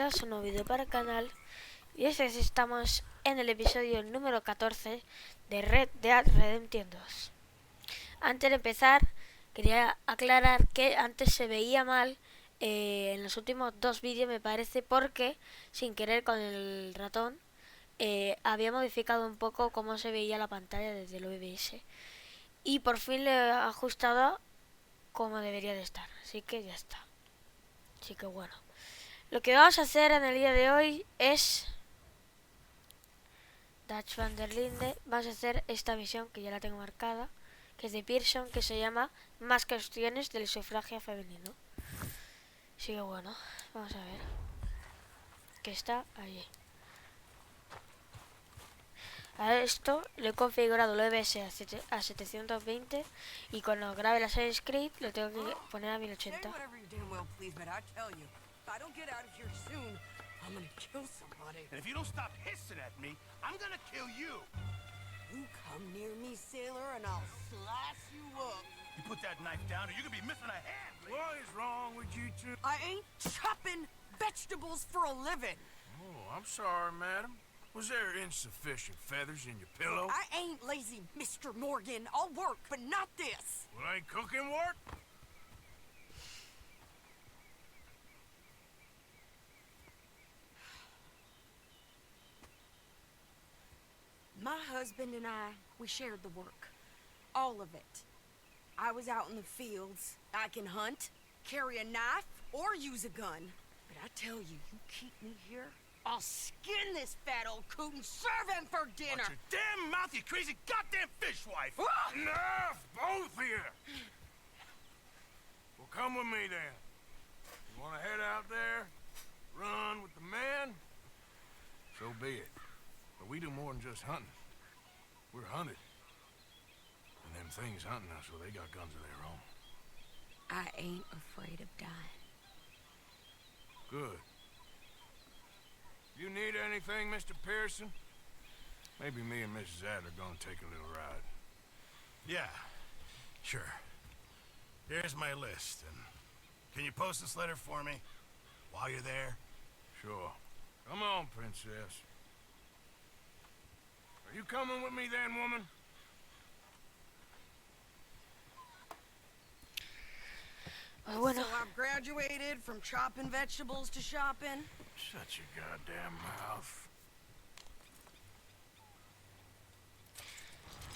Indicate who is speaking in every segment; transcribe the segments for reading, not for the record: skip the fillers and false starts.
Speaker 1: bienvenidos a un nuevo vídeo para el canal. Y estamos en el episodio número 14 de Red Dead Redemption 2. Antes de empezar, quería aclarar que antes se veía mal en los últimos dos vídeos, me parece, porque sin querer con el ratón había modificado un poco cómo se veía la pantalla desde el OBS. Y por fin le he ajustado como debería de estar, así que ya está. Así que bueno, lo que vamos a hacer en el día de hoy es Dutch van der Linde. Vamos a hacer esta misión que ya la tengo marcada, que es de Pearson, que se llama Más cuestiones del sufragio femenino. Así que bueno, vamos a ver que está allí. A esto le he configurado el OBS a 720 y cuando grabe la serie script lo tengo que poner a 1080.
Speaker 2: I don't get out of here soon, I'm gonna kill somebody.
Speaker 3: And if you don't stop hissing at me, I'm gonna kill you.
Speaker 2: You come near me, sailor, and I'll slice you up.
Speaker 3: You put that knife down or you're gonna be missing a hand.
Speaker 4: What is wrong with you two?
Speaker 2: I ain't chopping vegetables for a living.
Speaker 4: Oh, I'm sorry, madam. Was there insufficient feathers in your pillow?
Speaker 2: I ain't lazy, Mr. Morgan. I'll work, but not this.
Speaker 4: Well, ain't cooking work?
Speaker 2: My husband and I, we shared the work. All of it. I was out in the fields. I can hunt, carry a knife, or use a gun. But I tell you, you keep me here, I'll skin this fat old coot and serve him for dinner.
Speaker 3: Watch your damn mouth, you crazy goddamn fishwife!
Speaker 4: Enough, both of you! Well, come with me then. You want to head out there, run with the man? So be it. But we do more than just hunting. We're hunted. And them things hunting us, well, they got guns of their own.
Speaker 2: I ain't afraid of dying.
Speaker 4: Good. You need anything, Mr. Pearson? Maybe me and Mrs. Adler gonna take a little ride.
Speaker 3: Yeah, sure. Here's my list, and can you post this letter for me while you're there?
Speaker 4: Sure. Come on, princess. Are you coming with me then, woman?
Speaker 1: Bueno.
Speaker 2: So I've graduated from chopping vegetables to shopping.
Speaker 4: Shut your goddamn mouth.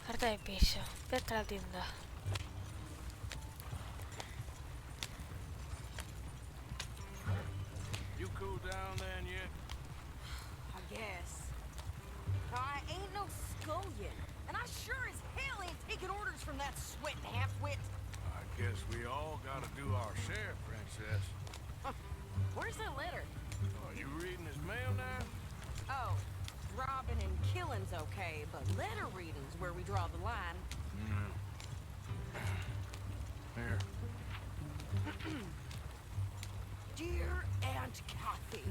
Speaker 1: Carta de piso. Vete a la tienda.
Speaker 4: You cool down then yet?
Speaker 2: I guess. I ain't no scullion, and I sure as hell ain't taking orders from that sweat and half-wit.
Speaker 4: I guess we all gotta do our share, princess.
Speaker 2: Where's that letter?
Speaker 4: Are you reading his mail now?
Speaker 2: Oh, robbing and killing's okay, but letter reading's where we draw the line.
Speaker 4: Here.
Speaker 2: Dear Aunt Kathy,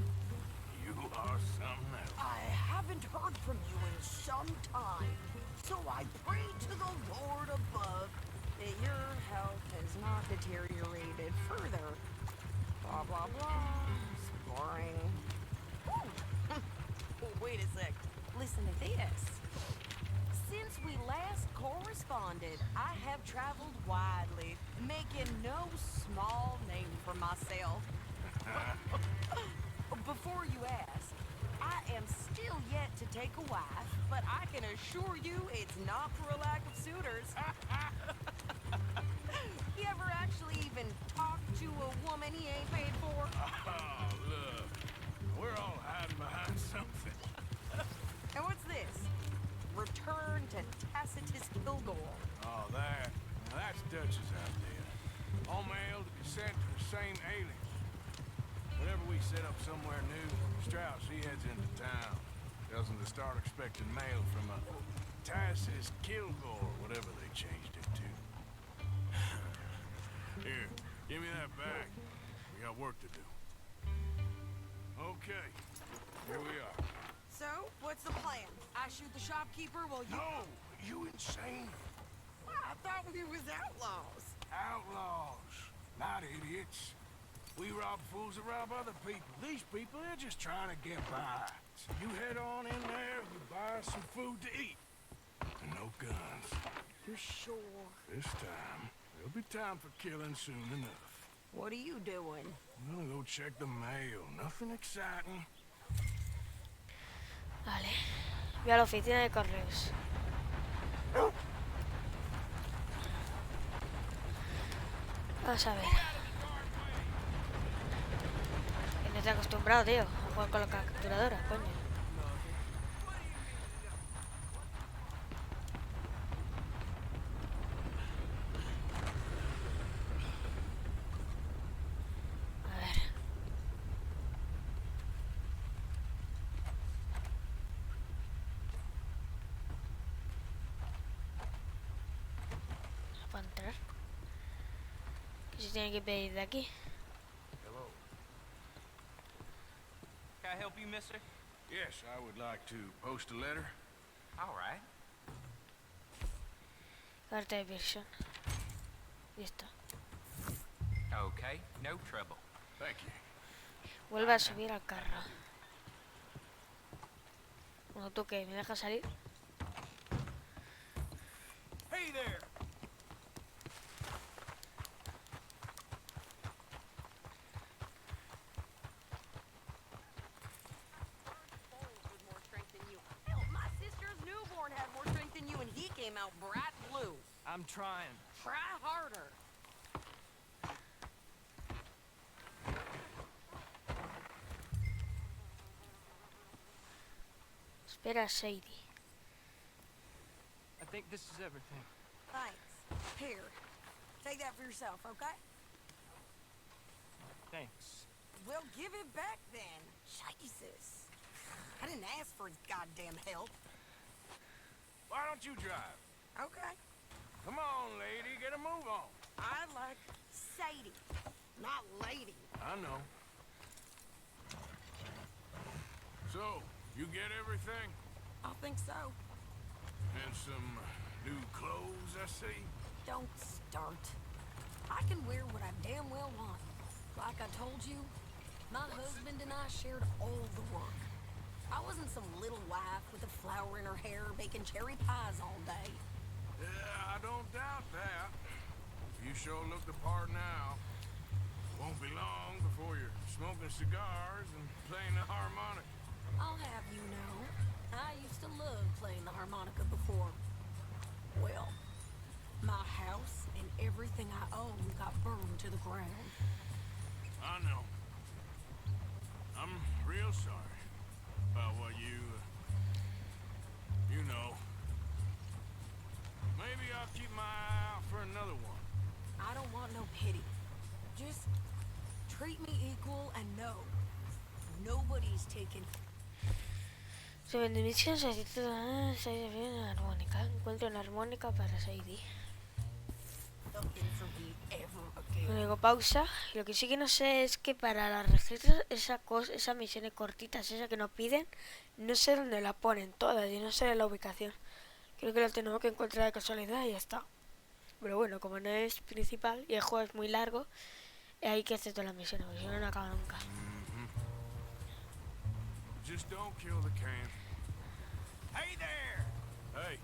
Speaker 4: You are something else.
Speaker 2: I haven't heard from you in some time, so I pray to the Lord above that your health has not deteriorated further. Blah, blah, blah. It's boring. Wait a sec. Listen to this. Since we last corresponded, I have traveled widely, making no small name for myself. Before you ask, I am still yet to take a wife, but I can assure you it's not for a lack of suitors. You ever actually even talk to a woman he ain't paid for?
Speaker 4: Oh, look. We're all hiding behind something.
Speaker 2: And what's this? Return to Tacitus Kilgore.
Speaker 4: Oh, that. Now that's Dutch's idea. All mail to be sent to the same aliens. Whenever we set up somewhere new, Strauss, he heads into town. Tells them to start expecting mail from a Tacitus Kilgore, whatever they changed it to. Here, give me that back. We got work to do. Okay, here we are.
Speaker 2: So, what's the plan? I shoot the shopkeeper while you...
Speaker 4: No, you insane?
Speaker 2: I thought we was outlaws.
Speaker 4: Outlaws, not idiots. We rob fools that rob other people. These people, they're just trying to get by. So you head on in there, you buy some food to eat. And no guns.
Speaker 2: You sure?
Speaker 4: This time, there'll be time for killing soon enough.
Speaker 2: What are you doing?
Speaker 4: I'm gonna go check the mail. Nothing exciting.
Speaker 1: Vale. Voy a la oficina de correos. Vamos a ver. Que no estoy acostumbrado, tío, a jugar con la capturadora, coño. A ver. ¿No puedo entrar? ¿Qué se tiene que pedir de aquí?
Speaker 4: Hello.
Speaker 5: Can I help you, mister?
Speaker 4: Yes, I would like to post a letter.
Speaker 5: All right.
Speaker 1: Carta de versión. Listo.
Speaker 5: Okay, no trouble.
Speaker 4: Thank you.
Speaker 1: Vuelve a subir al carro. Bueno, ¿tú qué? ¿Me dejas salir?
Speaker 4: Hey there!
Speaker 2: With more strength than you. Hell, my sister's newborn had more strength than you, and he came out bright blue.
Speaker 5: I'm trying.
Speaker 2: Try harder.
Speaker 1: Espera, Sadie.
Speaker 5: I think this is everything.
Speaker 2: Thanks. Here, take that for yourself, okay?
Speaker 5: Thanks.
Speaker 2: Well, give it back then. Jesus. I didn't ask for his goddamn help.
Speaker 4: Why don't you drive?
Speaker 2: Okay.
Speaker 4: Come on, lady, get a move on.
Speaker 2: I like Sadie, not lady.
Speaker 4: I know. So, you get everything?
Speaker 2: I think so.
Speaker 4: And some new clothes, I see?
Speaker 2: Don't start. I can wear what I damn well want. Like I told you, my husband and I shared all the work. I wasn't some little wife with a flower in her hair baking cherry pies all day.
Speaker 4: Yeah, I don't doubt that. You sure look the part now. Won't be long before you're smoking cigars and playing the harmonica.
Speaker 2: I'll have you know, I used to love playing the harmonica before. Well, my house and everything I own got burned to the ground.
Speaker 4: I know. I'm real sorry about what you know. Maybe I'll keep my eye out for another one.
Speaker 2: I don't want no pity. Just treat me equal and know nobody's taking
Speaker 1: Sobre mi misión se titula una armónica. Encuentro una armónica para Sadie.
Speaker 2: fucking for me ever again.
Speaker 1: Luego pausa. Lo que sí que no sé es que para las recetas, esas misiones cortitas, esas que nos piden, no sé dónde la ponen todas y no sé la ubicación. Creo que lo tenemos que encontrar de casualidad y ya está. Pero bueno, como no es principal y el juego es muy largo, hay que hacer todas las misiones, porque si no, no acaba nunca.
Speaker 4: Just don't kill the camp.
Speaker 5: Hey there!
Speaker 4: Hey,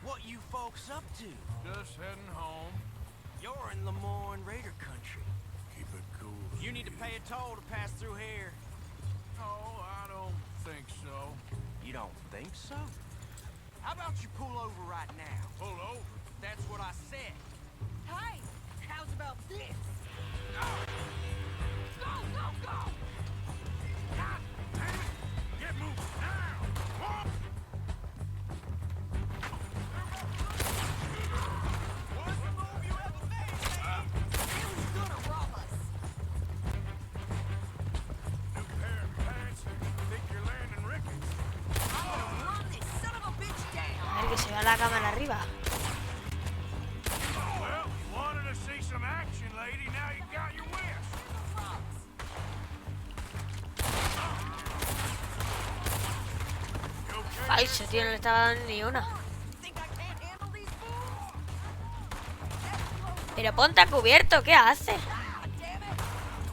Speaker 5: What you folks up to?
Speaker 4: just heading home.
Speaker 5: You're in Lemoyne Raider country.
Speaker 4: Keep it cool.
Speaker 5: You need to pay a toll to pass through here.
Speaker 4: No, I don't think so.
Speaker 5: You don't think so? How about you pull over right now?
Speaker 4: Pull over.
Speaker 5: That's what I said.
Speaker 2: Hey, how's about this?
Speaker 4: Go, go, go! God damn it! Get moving now! Come on!
Speaker 5: What's the move you ever made, lady?
Speaker 2: Who's gonna rob us?
Speaker 4: New pair of pants and think you're landing Ricketts.
Speaker 2: I'm gonna run this son of a bitch down.
Speaker 1: A ver, que se va la cámara arriba.
Speaker 4: Well, you wanted to see some action, lady. Now you got your wish. You okay?
Speaker 1: Falso, tío, no le estaba dando ni una.
Speaker 2: Think I can't handle these fools? That blows
Speaker 1: Pero ponte a cubierto, ¿qué haces?
Speaker 2: Ah, damn it!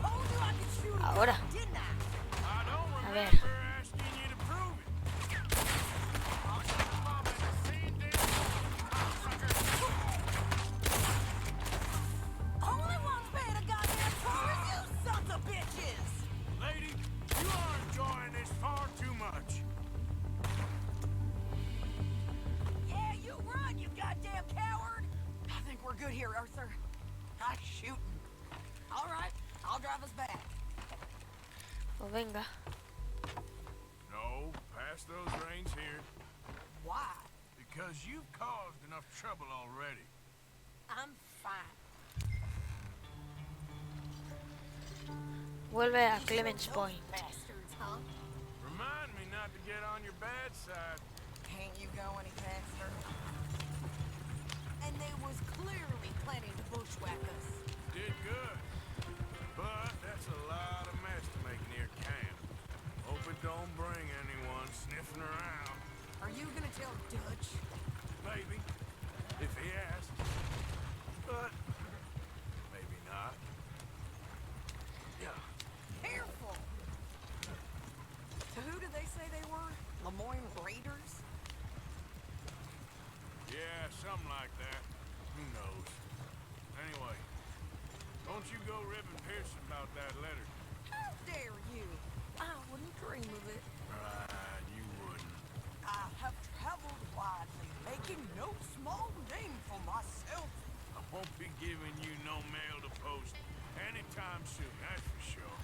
Speaker 2: Told you I could shoot a
Speaker 1: Ahora.
Speaker 2: gun, didn't I?
Speaker 4: I don't
Speaker 1: A ver.
Speaker 4: remember asking you to prove it. I'll get the mom at the same damn cocksucker.
Speaker 2: Only one's paying a goddamn toll is you sons of bitches!
Speaker 4: Lady, you are enjoying this far too much.
Speaker 2: Yeah, you run, you goddamn coward! I think we're good here, Arthur. I'm shooting. All right, I'll drive us back.
Speaker 1: Pues venga.
Speaker 4: No, pass those reins here.
Speaker 2: Why?
Speaker 4: Because you've caused enough trouble already.
Speaker 2: I'm fine.
Speaker 1: Vuelve a Clemens Point.
Speaker 2: Bastards, huh?
Speaker 4: Remind me not to get on your bad side.
Speaker 2: Can't you go any faster? And they was clearly planning to bushwhack us.
Speaker 4: Did good. But that's a lot of mess to make near camp. Hope it don't bring anyone sniffing around.
Speaker 2: Are you gonna tell Dutch?
Speaker 4: Maybe. If he asks. But maybe not. Yeah.
Speaker 2: Careful! So who did they say they were? Lemoyne Raiders?
Speaker 4: Yeah, something like that. Who knows? Anyway, don't you go ribbing Pearson about that letter.
Speaker 2: How dare you? I wouldn't dream of it.
Speaker 4: Right, you wouldn't.
Speaker 2: I have traveled widely, making no small name for myself.
Speaker 4: I won't be giving you no mail to post anytime soon, that's for sure.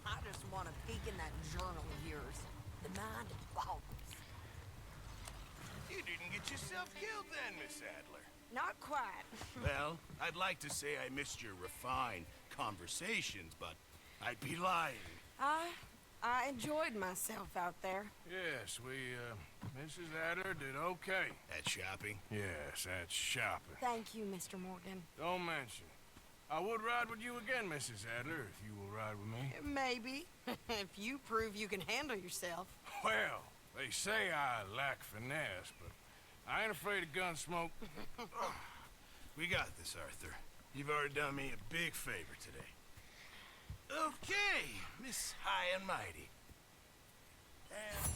Speaker 2: I just want to peek in that journal of yours. The mind boggles.
Speaker 3: You didn't get yourself killed then, Miss Adler.
Speaker 2: Not quite.
Speaker 3: Well, I'd like to say I missed your refined conversations, but I'd be lying.
Speaker 2: I enjoyed myself out there.
Speaker 4: Yes, Mrs. Adler did okay.
Speaker 3: At shopping?
Speaker 4: Yes, that's shopping.
Speaker 2: Thank you, Mr. Morgan.
Speaker 4: Don't mention it. I would ride with you again, Mrs. Adler, if you will ride with me.
Speaker 2: Maybe. If you prove you can handle yourself.
Speaker 4: Well, they say I lack finesse, but I ain't afraid of gun smoke.
Speaker 3: We got this, Arthur. You've already done me a big favor today. Okay, Miss High and Mighty. And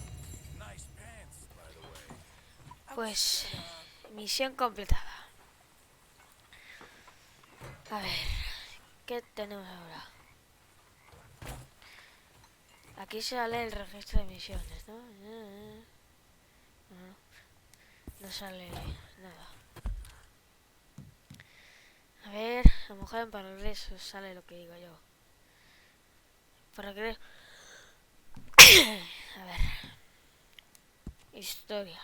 Speaker 3: nice pants, by the way.
Speaker 1: Pues misión completada. A ver, ¿qué tenemos ahora? Aquí sale el registro de misiones, ¿no? No sale nada. A ver, a lo mejor en progreso sale lo que digo yo. Progreso. A ver. Historia.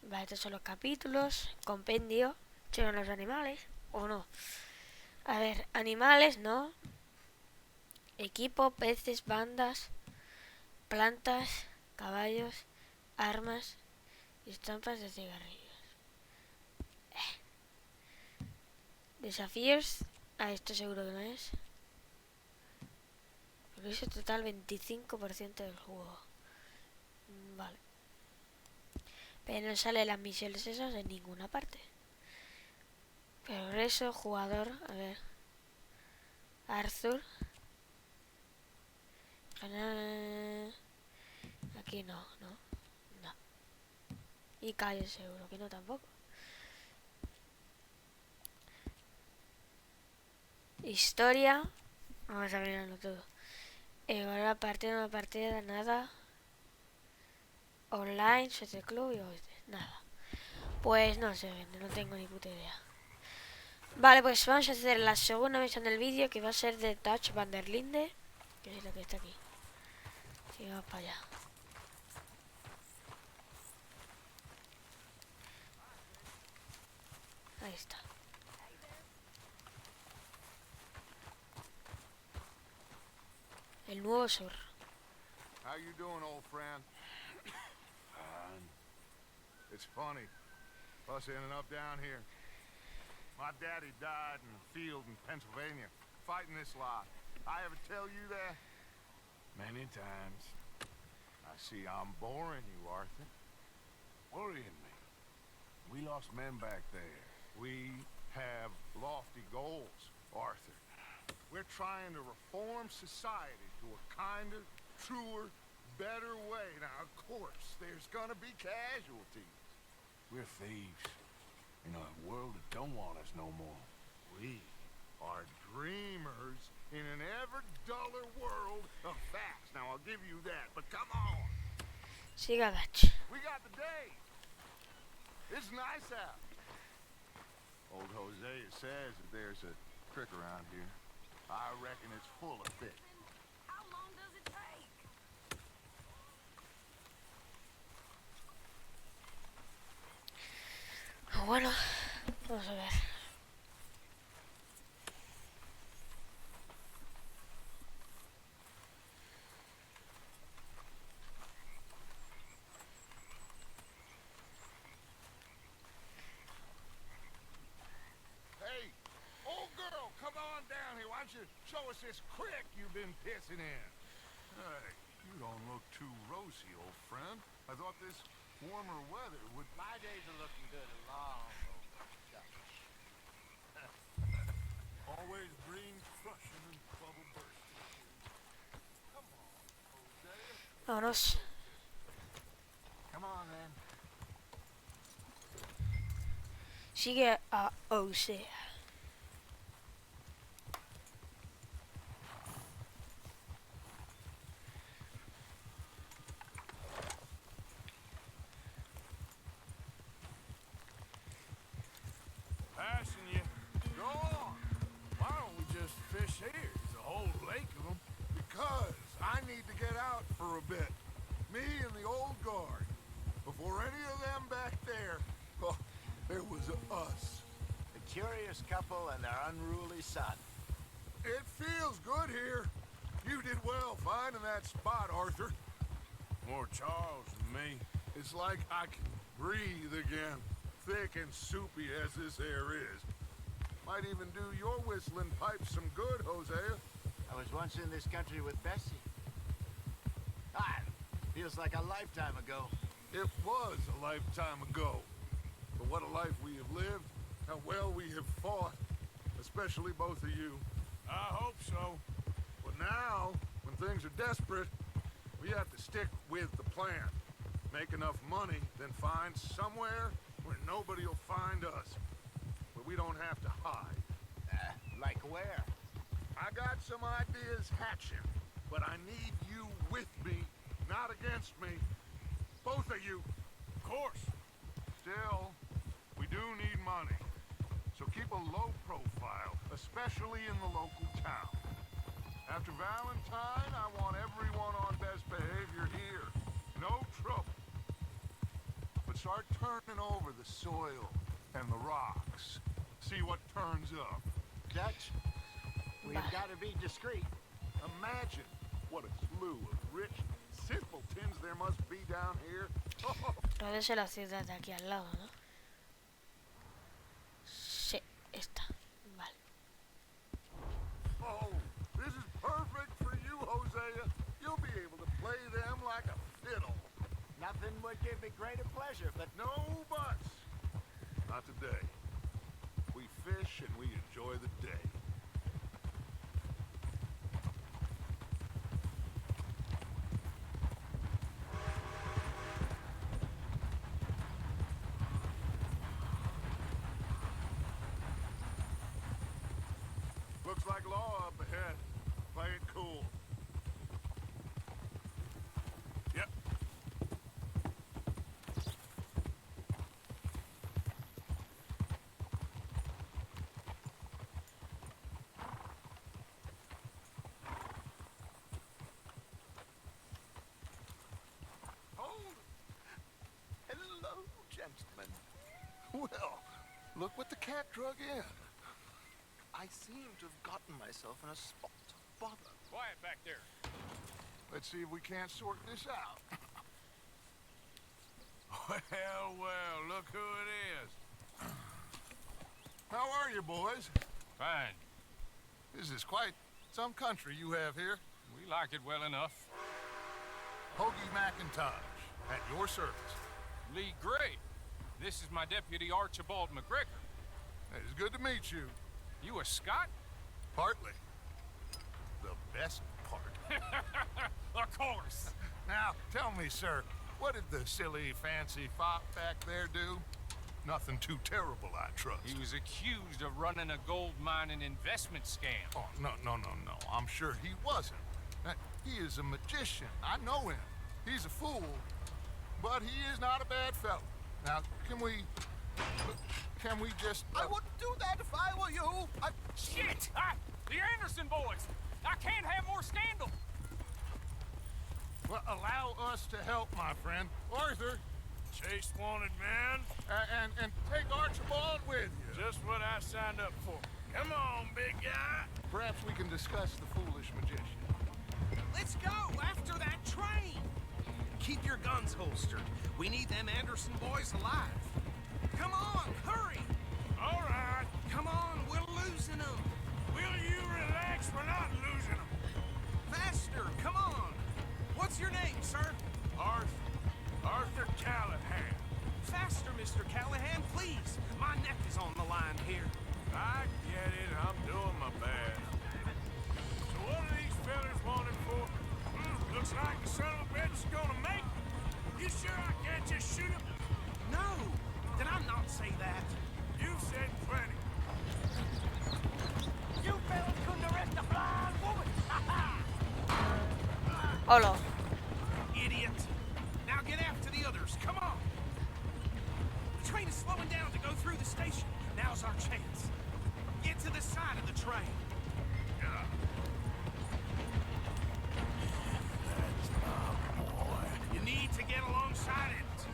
Speaker 1: Vale, estos son los capítulos. Compendio. ¿Son los animales o no? A ver, animales, no. Equipo, peces, bandas, plantas, caballos, armas y estampas de cigarrillos. Desafíos. Esto seguro que no es. Progreso total 25% del juego. Vale. Pero no sale las misiones esas en ninguna parte. Progreso, jugador, a ver. Arthur. Aquí no. Y Calle seguro que no tampoco. Historia. Vamos a mirarlo todo. Ahora una partida, nada. Online, social club y nada. Pues no sé, no tengo ni puta idea. Vale, pues vamos a hacer la segunda misión del vídeo, que va a ser de Dutch van der Linde, que es la que está aquí. Y vamos para allá. Ahí está. El nuevo sur.
Speaker 4: How you doing, old friend? Fine. It's funny, us ending up down here. My daddy died in the field in Pennsylvania, fighting this lot. I ever tell you that? Many times. I see I'm boring you, Arthur. Worrying me. We lost men back there. We have lofty goals, Arthur. We're trying to reform society to a kinder, truer, better way. Now, of course, there's gonna be casualties. We're thieves in a world that don't want us no more. We are dreamers in an ever duller world of facts. Now, I'll give you that, but come on.
Speaker 1: Sigagach.
Speaker 4: We got the day. It's nice out. Old Hosea says that there's a creek around here. I reckon it's full of fish.
Speaker 2: How long does it take?
Speaker 1: Bueno, vamos a ver.
Speaker 4: Hey, old girl, come on down here. Why don't you show us this creek you've been pissing in? Hey, you don't look too rosy, old friend. I thought this warmer weather would...
Speaker 5: My days are looking good and long over.
Speaker 4: Always brings crushing and bubble bursting. Come on, Hosea.
Speaker 1: Vámonos.
Speaker 5: Come on, then.
Speaker 1: Sigue a Osea.
Speaker 4: Passing you. Go on. Why don't we just fish here? There's a whole lake of them. Because I need to get out for a bit. Me and the old guard. Before any of them back there, well, there was us.
Speaker 5: The curious couple and their unruly son.
Speaker 4: It feels good here. You did well finding that spot, Arthur. More Charles than me. It's like I can breathe again. Thick and soupy as this air is. Might even do your whistling pipes some good, Hosea.
Speaker 5: I was once in this country with Bessie. Ah, feels like a lifetime ago.
Speaker 4: It was a lifetime ago. But what a life we have lived. How well we have fought. Especially both of you. I hope so. But now, when things are desperate, we have to stick with the plan. Make enough money, then find somewhere where nobody will find us. Where we don't have to hide.
Speaker 5: Like where?
Speaker 4: I got some ideas hatching, but I need you with me, not against me. Both of you. Of course. Still, we do need money. So keep a low profile, especially in the local town. After Valentine, I want everyone on best behavior here. No trouble. But start turning over the soil and the rocks. See what turns up.
Speaker 5: Dutch, we've got to be discreet.
Speaker 4: Imagine what a slew of rich simpletons there must be down here.
Speaker 1: Rhodes es la ciudad de aquí al lado, ¿no? Sí, esta. Vale.
Speaker 4: Oh, this is perfect for you, Hosea. You'll be able to play them like a fiddle.
Speaker 5: Nothing would give me greater pleasure, but
Speaker 4: No buts. Not today. We fish and we enjoy the day. Looks like law up ahead. Play it cool. Yep.
Speaker 5: hold. Hello, gentlemen.
Speaker 4: Well, look what the cat drug in.
Speaker 5: I seem to have gotten myself in a spot of bother.
Speaker 4: Quiet back there. Let's see if we can't sort this out. Well, look who it is. How are you, boys?
Speaker 6: Fine.
Speaker 4: This is quite some country you have here.
Speaker 6: We like it well enough.
Speaker 4: Hoagie McIntosh, at your service.
Speaker 6: Lee Gray. This is my deputy Archibald McGregor.
Speaker 7: It's good to meet you.
Speaker 6: You a Scot?
Speaker 7: Partly. The best part.
Speaker 6: Of course.
Speaker 7: Now, tell me, sir, what did the silly, fancy fop back there do? Nothing too terrible, I trust.
Speaker 6: He was accused of running a gold mining investment scam.
Speaker 7: Oh, no. I'm sure he wasn't. He is a magician. I know him. He's a fool, but he is not a bad fellow. Now, can we just...
Speaker 5: I wouldn't do that if I were you.
Speaker 6: Shit! The Anderson boys! I can't have more scandal!
Speaker 7: Well, allow us to help, my friend. Arthur,
Speaker 4: Chase wanted man.
Speaker 7: and take Archibald with you.
Speaker 4: Just what I signed up for. Come on, big guy.
Speaker 7: Perhaps we can discuss the foolish magician.
Speaker 8: Let's go after that train. Keep your guns holstered. We need them Anderson boys alive. Come on, hurry.
Speaker 4: All right.
Speaker 8: Come on, we're losing them.
Speaker 4: Will you relax? We're not losing them.
Speaker 8: Faster, come on. What's your name, sir?
Speaker 4: Arthur Callahan.
Speaker 8: Faster, Mr. Callahan, please. My neck is on the line here.
Speaker 4: I get it. I'm doing my best. So what are these fellas wanted for? Looks like the son of a bitch is gonna make it. You sure I can't just shoot him?
Speaker 8: No, did I not say that?
Speaker 4: You said plenty.
Speaker 5: You fellas couldn't arrest a blind woman.
Speaker 1: Hola.
Speaker 8: Idiot. Now get after the others, come on. The train is slowing down to go through the station. Now's our chance. Get to the side of the train. You need to get alongside it.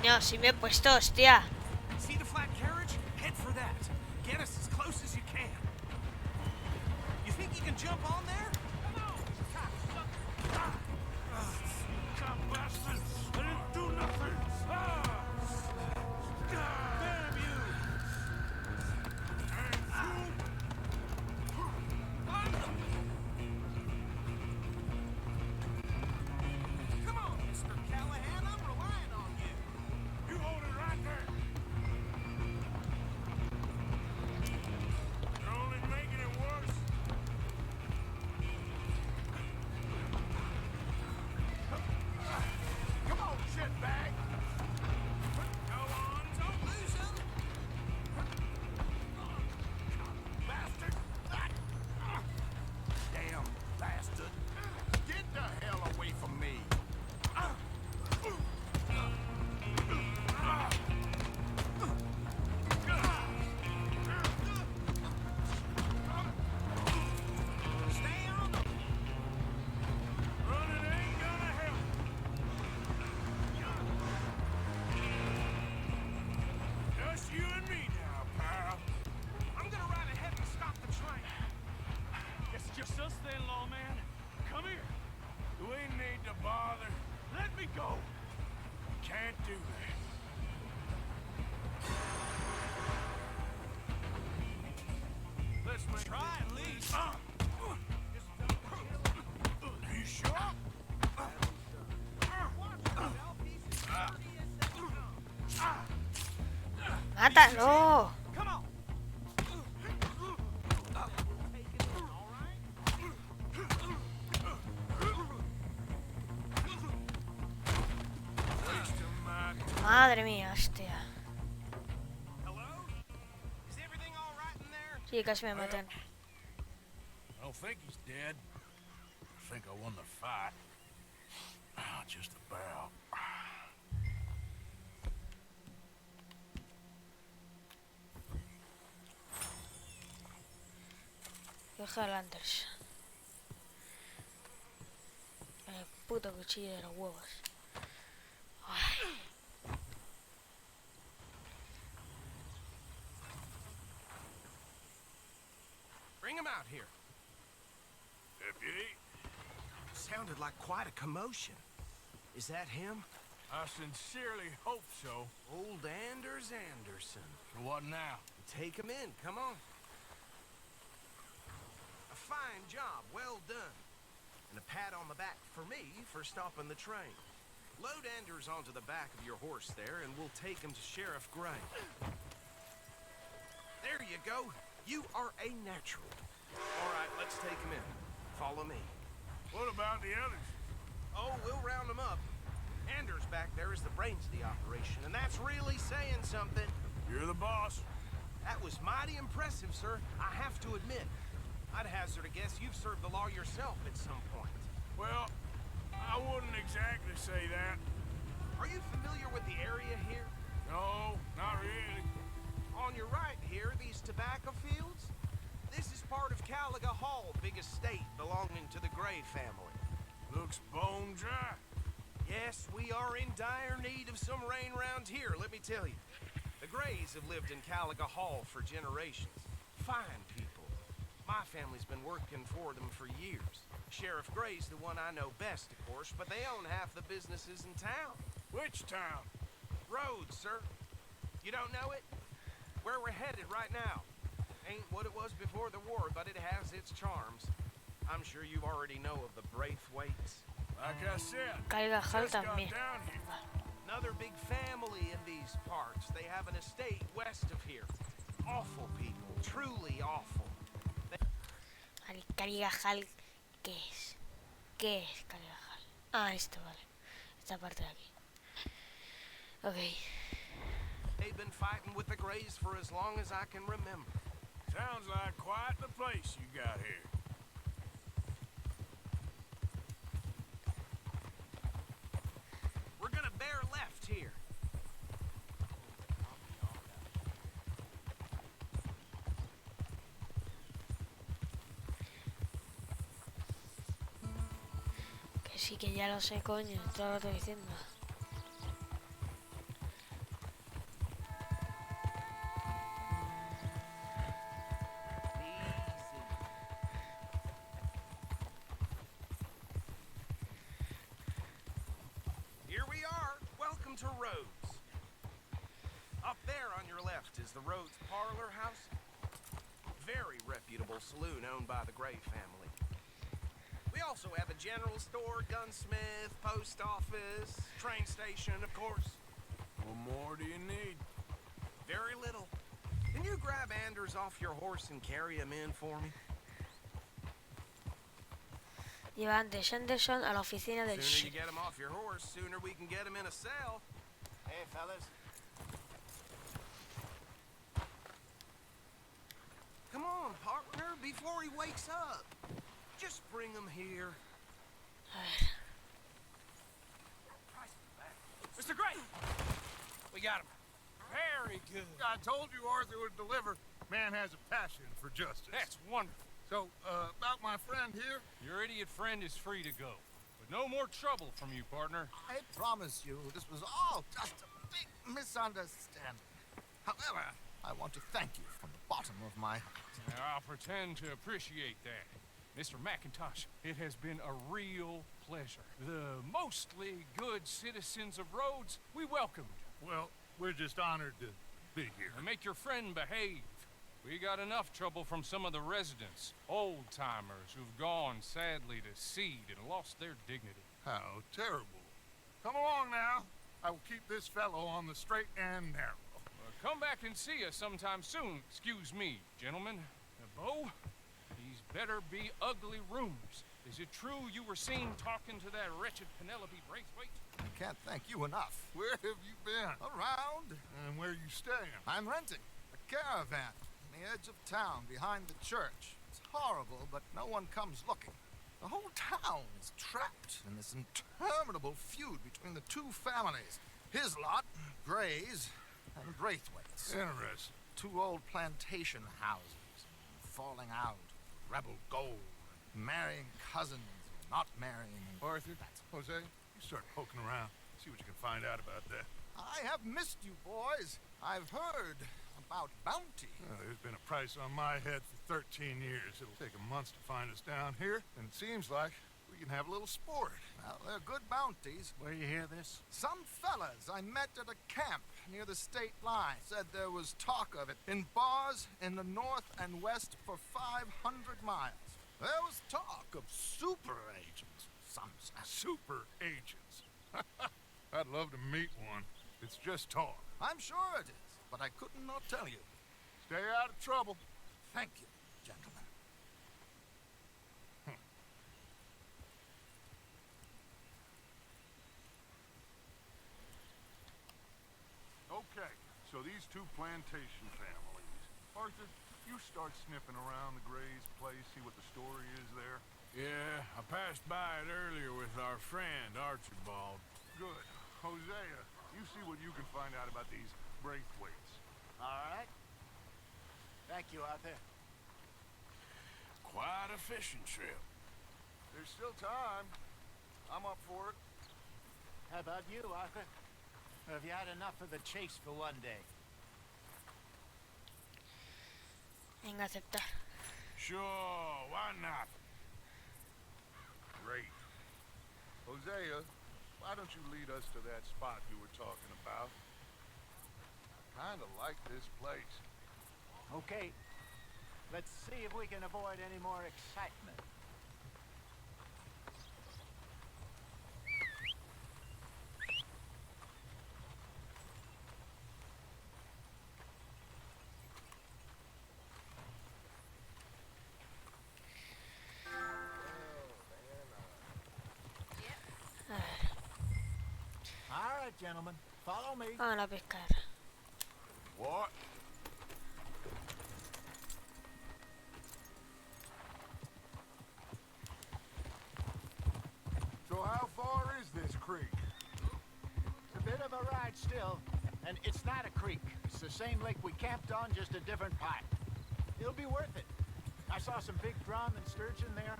Speaker 1: No, si me he puesto, hostia.
Speaker 8: See the flat carriage? Head for that. Get us as close as you can. You think you can jump on there? Come on, cocksucker.
Speaker 4: God bastard! I didn't do nothing!
Speaker 8: Damn you! Come on, Mr. Callahan, I'm relying on you.
Speaker 4: You hold it right there! You're only making it worse.
Speaker 7: Come on, shitbag.
Speaker 8: Go on, don't lose him.
Speaker 7: Bastard. Damn bastard. Get the hell away from me.
Speaker 8: Stay on them.
Speaker 4: Running ain't gonna help. Just you and me now, pal.
Speaker 8: I'm gonna ride ahead and stop the train.
Speaker 4: It's just us then, lawman. Come here. We need to bother. Let me go. Can't do that. Let's make
Speaker 8: Try at least.
Speaker 4: You sure?
Speaker 1: Mátalo.
Speaker 8: Come on.
Speaker 4: Wasting my time.
Speaker 1: Madre mía, hostia.
Speaker 8: Hello? Is everything all right in there?
Speaker 1: Sí, casi me matan.
Speaker 4: I don't think he's dead. I think I won the fight. Just about.
Speaker 1: Deja el Anders. El puto cuchillo de los huevos. Ay.
Speaker 8: Bring him out here.
Speaker 4: Deputy,
Speaker 8: Sounded like quite a commotion. Is that him?
Speaker 4: I sincerely hope so.
Speaker 8: Old Anders Anderson.
Speaker 4: So what now?
Speaker 8: Take him in, come on. A fine job, well done. And a pat on the back for me for stopping the train. Load Anders onto the back of your horse there, and we'll take him to Sheriff Gray. you go. You are a natural. All right, let's take him in. Follow me.
Speaker 4: What about the others?
Speaker 8: Oh, we'll round them up. Anders back there is the brains of the operation, and that's really saying something.
Speaker 4: You're the boss.
Speaker 8: That was mighty impressive, sir. I have to admit. I'd hazard a guess you've served the law yourself at some point.
Speaker 4: Well, I wouldn't exactly say that.
Speaker 8: Are you familiar with the area here?
Speaker 4: No, not really.
Speaker 8: On your right here, these tobacco fields? This is part of Caliga Hall, big estate belonging to the Gray family.
Speaker 4: Looks bone dry.
Speaker 8: Yes, we are in dire need of some rain round here, let me tell you. The Grays have lived in Caliga Hall for generations. Fine people. My family's been working for them for years. Sheriff Gray's the one I know best, of course, but they own half the businesses in town.
Speaker 4: Which town?
Speaker 8: Rhodes, sir. You don't know it? Where we're headed right now. Ain't what it was before the war, but it has its charms. I'm sure you already know of the Braithwaites.
Speaker 4: Like I said,
Speaker 1: Carvajal
Speaker 4: just got
Speaker 1: también.
Speaker 4: down here.
Speaker 8: Another big family in these parts. They have an estate west of here. Awful people, truly awful.
Speaker 1: Carvajal, ¿qué es? ¿Qué es Carvajal? Ah, esto, vale. Esta parte de aquí. Ok.
Speaker 8: They've been fighting with the Grays for as long as I can remember.
Speaker 4: Sounds like quite the place you got here.
Speaker 8: We're gonna bear left here.
Speaker 1: Que sí, que ya lo sé, coño. Todo lo estoy diciendo.
Speaker 8: Here we are. Welcome to Rhodes. Up there on your left is the Rhodes Parlor House. Very reputable saloon owned by the Gray family. We also have a general store, gunsmith, post office, train station, of course.
Speaker 4: What more do you need?
Speaker 8: Very little. Can you grab Anders off your horse and carry him in for me?
Speaker 1: Lleva antes Anderson a la oficina del
Speaker 8: Sooner you
Speaker 1: sheriff.
Speaker 8: get him off your horse, sooner we can get him in a cell.
Speaker 5: Hey, fellas.
Speaker 8: Come on, partner, before he wakes up. Just bring him here.
Speaker 1: A ver.
Speaker 6: Mr. Gray! We got him. Very good.
Speaker 7: I told you Arthur would deliver. Man has a passion for justice.
Speaker 6: That's wonderful.
Speaker 7: So, about my friend here,
Speaker 6: Your idiot friend is free to go. But no more trouble from you, partner.
Speaker 5: I promise you, this was all just a big misunderstanding. However, I want to thank you from the bottom of my heart.
Speaker 6: Now, I'll pretend to appreciate that. Mr. McIntosh, it has been a real pleasure. The mostly good citizens of Rhodes, we welcome you.
Speaker 7: well, we're just honored to be here.
Speaker 6: And make your friend behave. We got enough trouble from some of the residents, old-timers who've gone, sadly, to seed and lost their dignity.
Speaker 7: How terrible. Come along now. I will keep this fellow on the straight and narrow.
Speaker 6: Come back and see us sometime soon. Excuse me, gentlemen. Bo, these better be ugly rumors. Is it true you were seen talking to that wretched Penelope Braithwaite?
Speaker 5: I can't thank you enough.
Speaker 7: Where have you been?
Speaker 5: Around,
Speaker 7: And where you staying?
Speaker 5: I'm renting a caravan on the edge of town behind the church. It's horrible, but no one comes looking. The whole town is trapped in this interminable feud between the two families. His lot, Grays, and Braithwaite's.
Speaker 7: Interesting.
Speaker 5: Two old plantation houses, falling out, rebel gold, marrying cousins, not marrying.
Speaker 7: Arthur, Jose, you start poking around. See what you can find out about that.
Speaker 5: I have missed you, boys. I've heard about bounty.
Speaker 7: There's been a price on my head for 13 years. It'll take a month to find us down here, and it seems like we can have a little sport.
Speaker 5: Well, they're good bounties.
Speaker 3: Where you hear this?
Speaker 5: Some fellas I met at a camp near the state line said there was talk of it in bars in the north and west for 500 miles. There was talk of super agents, some said.
Speaker 7: Super agents. I'd love to meet one. It's just talk.
Speaker 5: I'm sure it is, but I couldn't not tell you.
Speaker 7: Stay out of trouble.
Speaker 5: Thank you, gentlemen.
Speaker 7: Okay, so these two plantation families. Arthur, you start sniffing around the Gray's place, see what the story is there.
Speaker 4: Yeah, I passed by it earlier with our friend, Archibald.
Speaker 7: Good. Hosea, you see what you can find out about these Braithwaites.
Speaker 9: All right. Thank you, Arthur.
Speaker 4: Quite a fishing trip.
Speaker 7: There's still time. I'm up for it.
Speaker 9: How about you, Arthur? Or have you had enough of the chase for one day?
Speaker 1: Venga, aceptar.
Speaker 4: Sure, why not?
Speaker 7: Great. Hosea, why don't you lead us to that spot you were talking about? Kinda like this place.
Speaker 9: Okay. Let's see if we can avoid any more excitement. All right, gentlemen. Follow me.
Speaker 1: Vamos a pescar.
Speaker 7: What? So how far is this creek?
Speaker 9: It's a bit of a ride still, and it's not a creek. It's the same lake we camped on, just a different part. It'll be worth it. I saw some big drum and sturgeon there.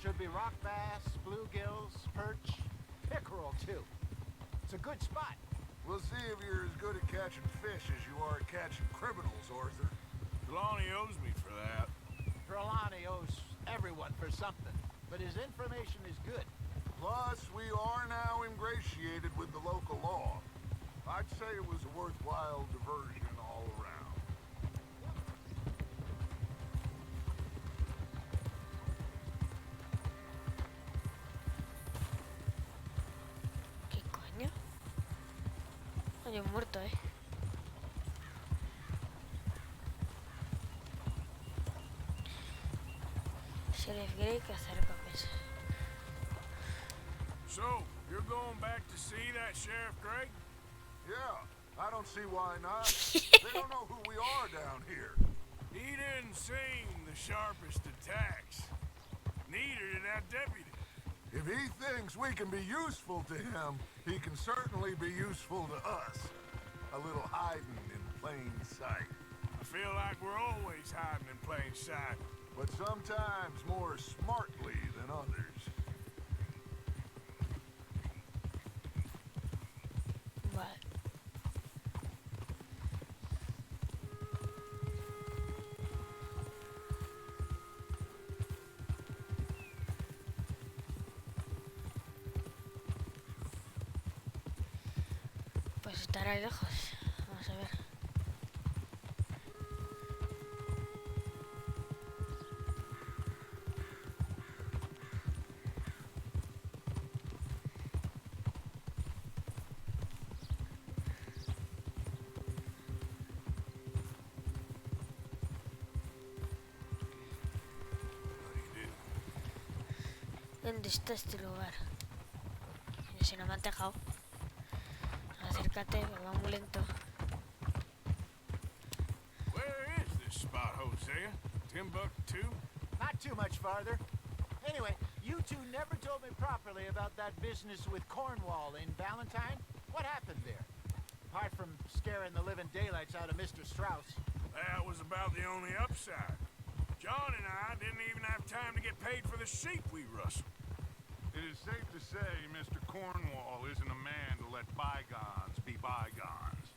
Speaker 9: Should be rock bass, bluegills, perch, pickerel too. It's a good spot.
Speaker 7: We'll see if you're as good at catching fish as you are at catching criminals, Arthur.
Speaker 4: Trelawney owes me for that.
Speaker 9: Trelawney owes everyone for something, but his information is good.
Speaker 7: Plus, we are now ingratiated with the local law. I'd say it was a worthwhile diversion all around.
Speaker 1: ¿Qué coño? Hay un muerto, Sheriff Grey, cazar recompensas.
Speaker 4: So, you're going back to see that Sheriff Greg?
Speaker 7: Yeah, I don't see why not. They don't know who we are down here.
Speaker 4: He didn't seem the sharpest attacks. Neither did that deputy.
Speaker 7: If he thinks we can be useful to him, he can certainly be useful to us. A little hiding in plain sight.
Speaker 4: I feel like we're always hiding in plain sight.
Speaker 7: But sometimes more smartly than others.
Speaker 1: Vale. Pues estará lejos. Vamos a ver. ¿Dónde está este lugar? Si no me han dejado. Acércate, me va muy lento.
Speaker 4: Where is this spot, Hosea? Timbuktu?
Speaker 9: Not too much farther. Anyway, you two never told me properly about that business with Cornwall in Valentine. What happened there? Apart from scaring the living daylights out of Mr. Strauss.
Speaker 4: That was about the only upside. John and I didn't even have time to get paid for the sheep we rustled.
Speaker 7: It is safe to say Mr. Cornwall isn't a man to let bygones be bygones.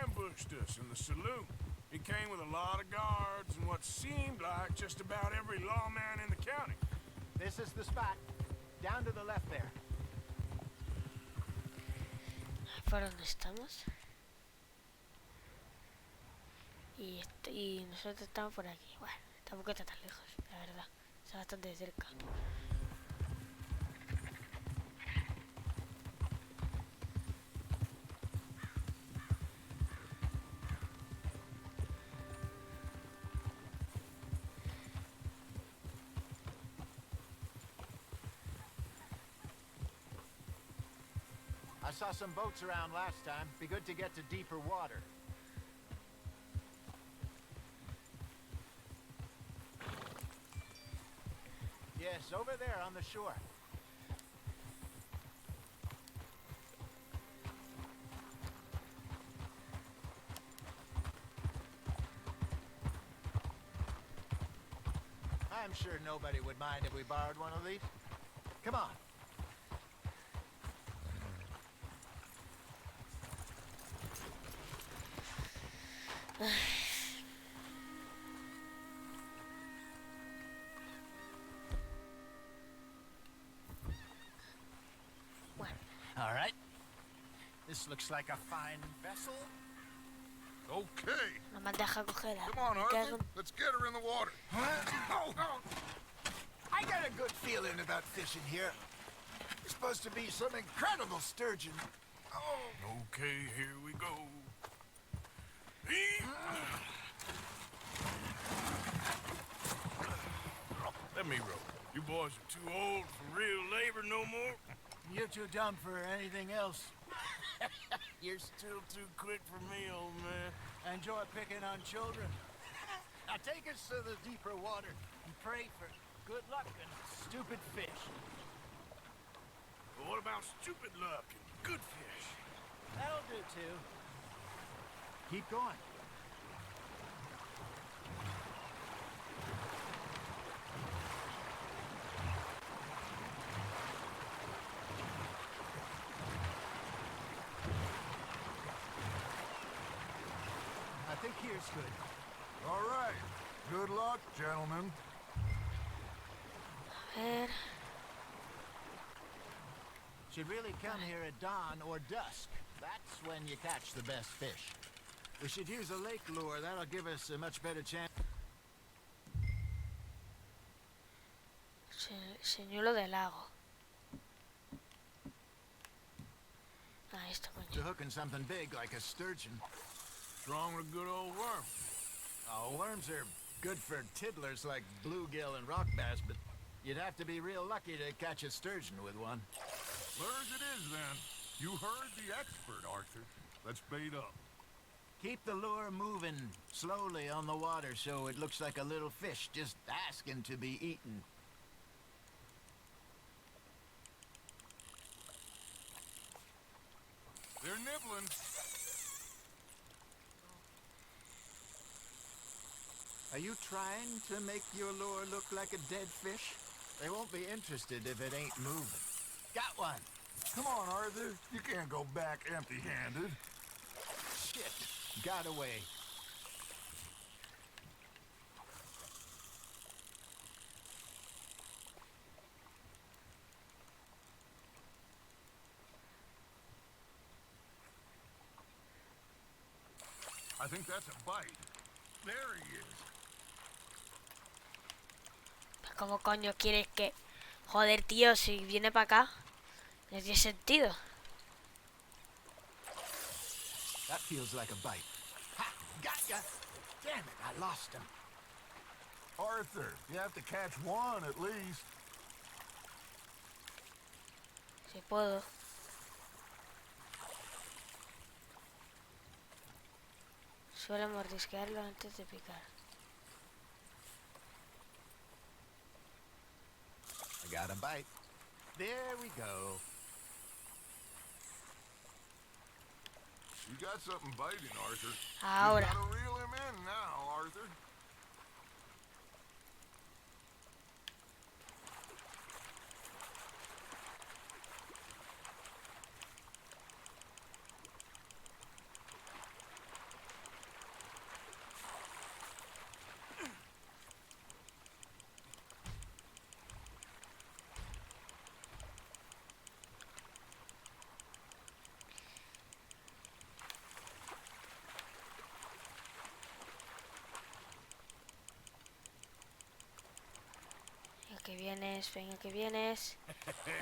Speaker 4: Ambushed us in the saloon. He came with a lot of guards and what seemed like just about every lawman in the county.
Speaker 9: This is the spot. Down to the left there.
Speaker 1: ¿Por dónde estamos? Y nosotros estamos por aquí. Bueno, tampoco está tan lejos, la verdad. Está bastante cerca.
Speaker 9: I saw some boats around last time. Be good to get to deeper water. Yes, over there on the shore. I'm sure nobody would mind if we borrowed one of these. Come on.
Speaker 1: Bueno,
Speaker 9: All right. This looks like a fine vessel.
Speaker 7: Okay.
Speaker 1: no me deja cogerla.
Speaker 7: Come on,
Speaker 1: Me cago
Speaker 7: Arthur.
Speaker 1: en-
Speaker 7: Let's get her in the water.
Speaker 9: I got a good feeling about fishing here. There's supposed to be some incredible sturgeon.
Speaker 7: Okay, here we go.
Speaker 3: Let me row. You boys are too old for real labor no more.
Speaker 9: You're too dumb for anything else.
Speaker 3: You're still too quick for me, old man.
Speaker 9: Enjoy picking on children. Now take us to the deeper water and pray for good luck and stupid fish.
Speaker 3: But what about stupid luck and good fish?
Speaker 9: That'll do too. Keep going. I think here's good.
Speaker 7: All right. Good luck, gentlemen.
Speaker 1: A ver.
Speaker 9: Should really come here at dawn or dusk. That's when you catch the best fish. We should use a lake lure. That'll give us a much better chance.
Speaker 1: Señuelo del lago. Ahí está,
Speaker 9: To
Speaker 1: coño.
Speaker 9: hooking something big like a sturgeon.
Speaker 3: Strong with a good old worm.
Speaker 9: Oh, worms are good for tiddlers like bluegill and rock bass, but you'd have to be real lucky to catch a sturgeon with one.
Speaker 7: Where as it is, then. You heard the expert, Arthur. Let's bait up.
Speaker 9: Keep the lure moving slowly on the water so it looks like a little fish just asking to be eaten.
Speaker 7: They're nibbling.
Speaker 9: Are you trying to make your lure look like a dead fish? They won't be interested if it ain't moving. Got one.
Speaker 7: Come on, Arthur. You can't go back empty-handed.
Speaker 9: Shit. Got away.
Speaker 7: I think that's a bite. There he is.
Speaker 1: ¿Cómo coño quieres que...? Joder, tío, si viene para acá, no tiene sentido.
Speaker 9: That feels like a bite. Ha! Got ya! Damn it, I lost him.
Speaker 7: Arthur, you have to catch one at least.
Speaker 1: Si puedo. Suele mordisquearlo antes de picar.
Speaker 9: I got a bite. There we go.
Speaker 7: You got something biting, Arthur.
Speaker 1: Ahora.
Speaker 7: You gotta reel him in now, Arthur.
Speaker 1: Venga que vienes, venga que vienes.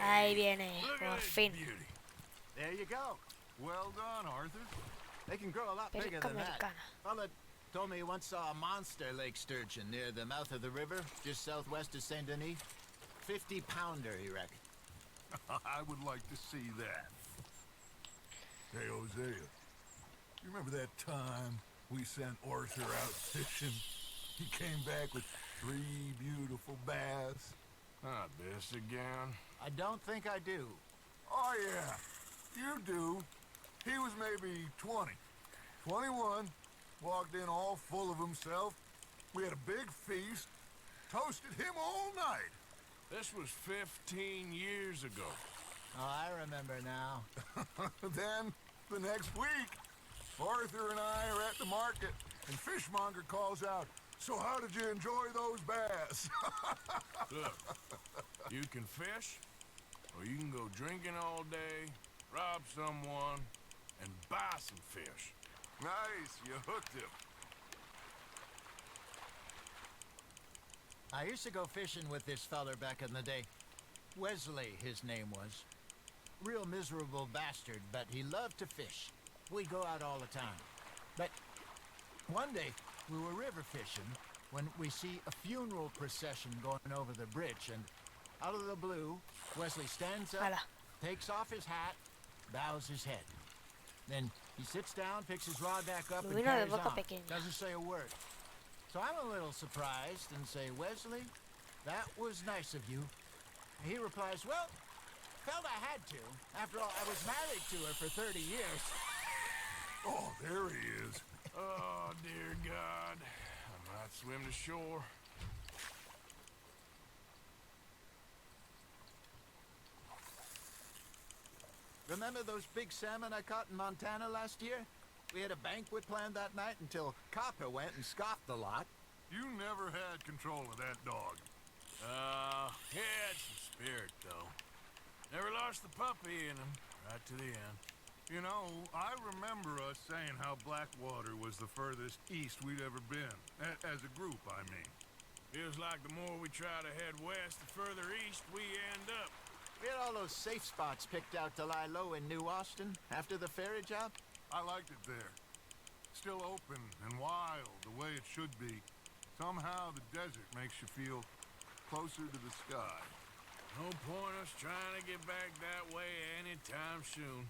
Speaker 1: Ahí viene,
Speaker 3: Look
Speaker 1: por
Speaker 3: at this
Speaker 1: fin.
Speaker 3: beauty.
Speaker 9: There you go.
Speaker 7: Well done, Arthur.
Speaker 9: They can grow a lot bigger
Speaker 1: Perica
Speaker 9: than that.
Speaker 1: americana.
Speaker 9: Fella told me he once saw a monster lake sturgeon near the mouth of the river, just southwest of Saint Denis. 50-pounder, he reckoned.
Speaker 7: I would like to see that. Hey, Hosea, you remember that time we sent Arthur out fishing? He came back with 3 beautiful bass.
Speaker 4: Not this again.
Speaker 9: I don't think I do.
Speaker 7: Oh, yeah, you do. He was maybe 20, 21, walked in all full of himself. We had a big feast, toasted him all night.
Speaker 4: This was 15 years ago.
Speaker 9: Oh, I remember now.
Speaker 7: Then, the next week, Arthur and I are at the market, and Fishmonger calls out, "So how did you enjoy those bass?"
Speaker 4: Look, you can fish, or you can go drinking all day, rob someone, and buy some fish.
Speaker 7: Nice, you hooked him.
Speaker 9: I used to go fishing with this feller back in the day. Wesley, his name was. Real miserable bastard, but he loved to fish. We'd go out all the time. But one day, we were river fishing when we see a funeral procession going over the bridge, and out of the blue, Wesley stands up,
Speaker 1: Hala.
Speaker 9: takes off his hat, bows his head. Then he sits down, picks his rod back up, and
Speaker 1: Vino de
Speaker 9: carries
Speaker 1: boca
Speaker 9: on.
Speaker 1: pequeña.
Speaker 9: Doesn't say a word. So I'm a little surprised and say, "Wesley, that was nice of you." He replies, "Well, felt I had to. After all, I was married to her for 30 years.
Speaker 7: Oh, there he is.
Speaker 4: Oh, dear God. I might swim to shore.
Speaker 9: Remember those big salmon I caught in Montana last year? We had a banquet planned that night until Copper went and scoffed the lot.
Speaker 7: You never had control of that dog.
Speaker 4: He had some spirit, though. Never lost the puppy in him, right to the end.
Speaker 7: You know, I remember us saying how Blackwater was the furthest east we'd ever been. As a group, I mean.
Speaker 4: Feels like the more we try to head west, the further east we end up.
Speaker 9: We had all those safe spots picked out to lie low in New Austin after the ferry job.
Speaker 7: I liked it there. Still open and wild, the way it should be. Somehow the desert makes you feel closer to the sky.
Speaker 4: No point us trying to get back that way anytime soon.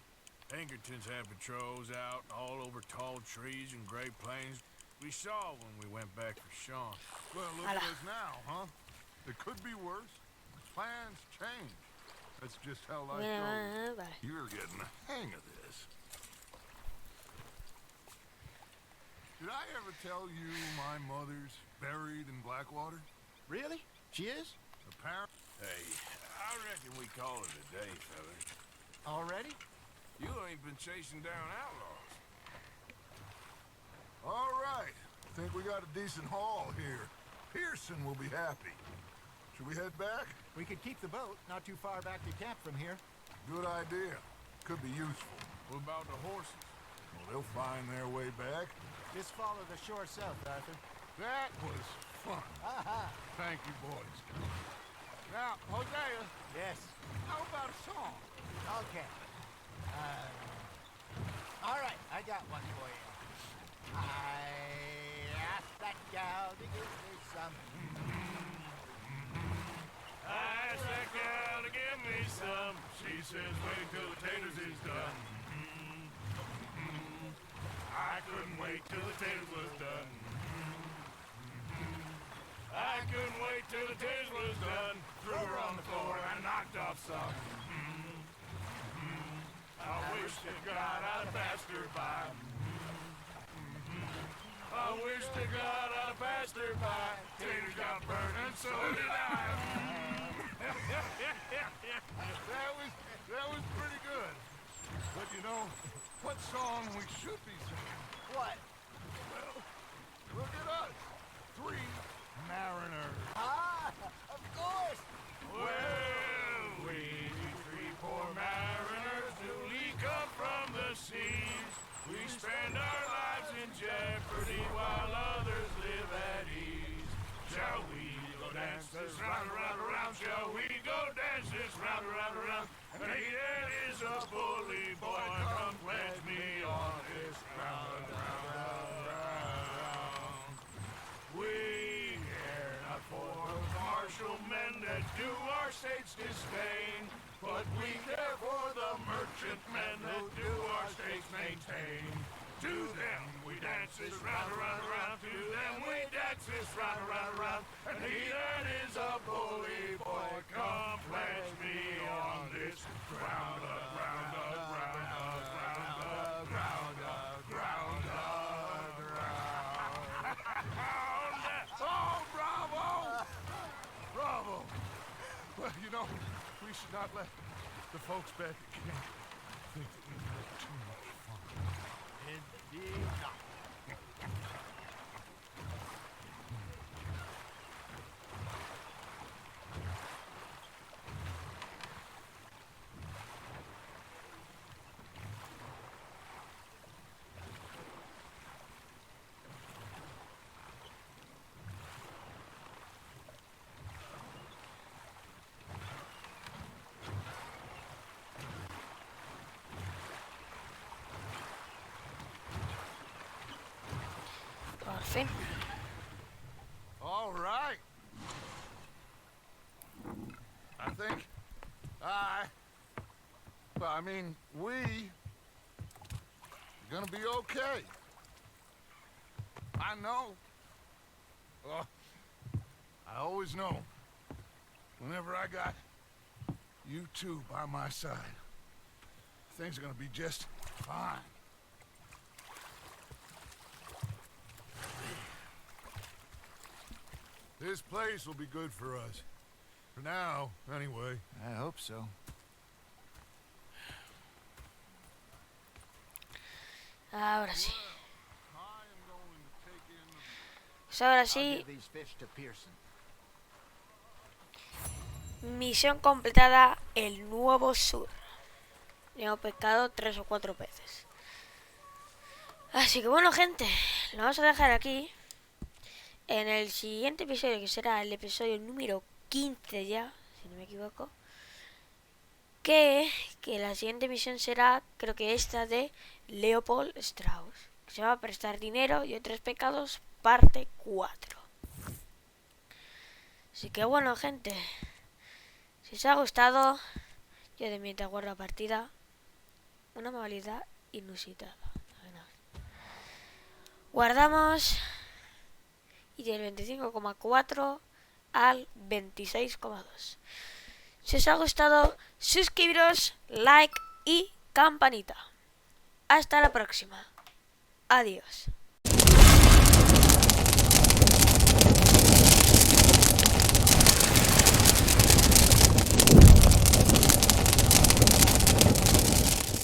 Speaker 4: Pinkertons had patrols out all over tall trees and Great Plains. We saw when we went back for Sean.
Speaker 7: Well, look at us now, huh? It could be worse. Plans change. That's just how life goes.
Speaker 1: Vale.
Speaker 7: You're getting the hang of this. Did I ever tell you my mother's buried in Blackwater?
Speaker 9: Really? She is?
Speaker 7: Apparently.
Speaker 4: Hey, I reckon we call it a day, fellas.
Speaker 9: Already?
Speaker 4: You ain't been chasing down outlaws.
Speaker 7: All right. Think we got a decent haul here. Pearson will be happy. Should we head back?
Speaker 9: We could keep the boat not too far back to camp from here.
Speaker 7: Good idea. Could be useful.
Speaker 4: What about the horses?
Speaker 7: Well, they'll find their way back.
Speaker 9: Just follow the shore south, Arthur.
Speaker 7: That was fun.
Speaker 9: Aha!
Speaker 7: Thank you, boys. Now, Hosea,
Speaker 9: Yes.
Speaker 7: how about a song?
Speaker 9: Okay. All right, I got one for you. I asked that gal to give me some.
Speaker 4: I asked that gal to give me some. She says, wait till the taters is done. I couldn't wait till the taters was done. I couldn't wait till the taters was done. Threw her on the floor and knocked off some. I wish to God I'd passed her by. I wish to God I'd passed her by. Taters got burned and so did I.
Speaker 7: That was pretty good. But you know, what song we should be singing?
Speaker 9: What?
Speaker 7: Well, look at us. 3 mariners.
Speaker 9: Ah, of course.
Speaker 4: Well, we 3 poor mariners newly come from the seas. We spend our lives in jeopardy while others live at ease. Shall we go dance this round, around, around? Shall we go dance this round, around, around? Nathan is a bully boy, come pledge me on this round, round, round, round. We care not for martial men that do our state's disdain, but we care for the merchant men that do our
Speaker 3: high stakes maintain. To them we dance this round, around, around. To them we dance this round, around, around. And he that is a bully boy, come pledge me on this ground up, ground up, ground up, ground up, ground up, ground up, ground up.
Speaker 4: Oh, bravo! Bravo! Well, you know, we should not let the folks back at camp think that we had too much fun.
Speaker 9: Indeed not.
Speaker 1: Por fin.
Speaker 4: All right. I think we gonna be okay. I know. I always know. Whenever I got you two by my side, things are gonna be just fine. This place will be good for us. For now, anyway.
Speaker 9: I hope so.
Speaker 1: Ahora sí.
Speaker 4: I am going to take in the...
Speaker 1: Pues ahora
Speaker 9: I'll
Speaker 1: sí,
Speaker 9: give these fish to Pearson.
Speaker 1: misión completada, el nuevo sur. Ya hemos pescado 3 o 4 peces. Así que bueno, gente, lo vamos a dejar aquí. En el siguiente episodio, que será el episodio número 15 ya, si no me equivoco, que la siguiente misión será, creo que esta de Leopold Strauss, que se va a prestar dinero y otros pecados, parte 4. Así que bueno, gente, si os ha gustado, yo de mientras guardo la partida, una modalidad inusitada. Guardamos y del 25,4 al 26,2. Si os ha gustado, suscribiros, like y campanita. Hasta la próxima. Adiós.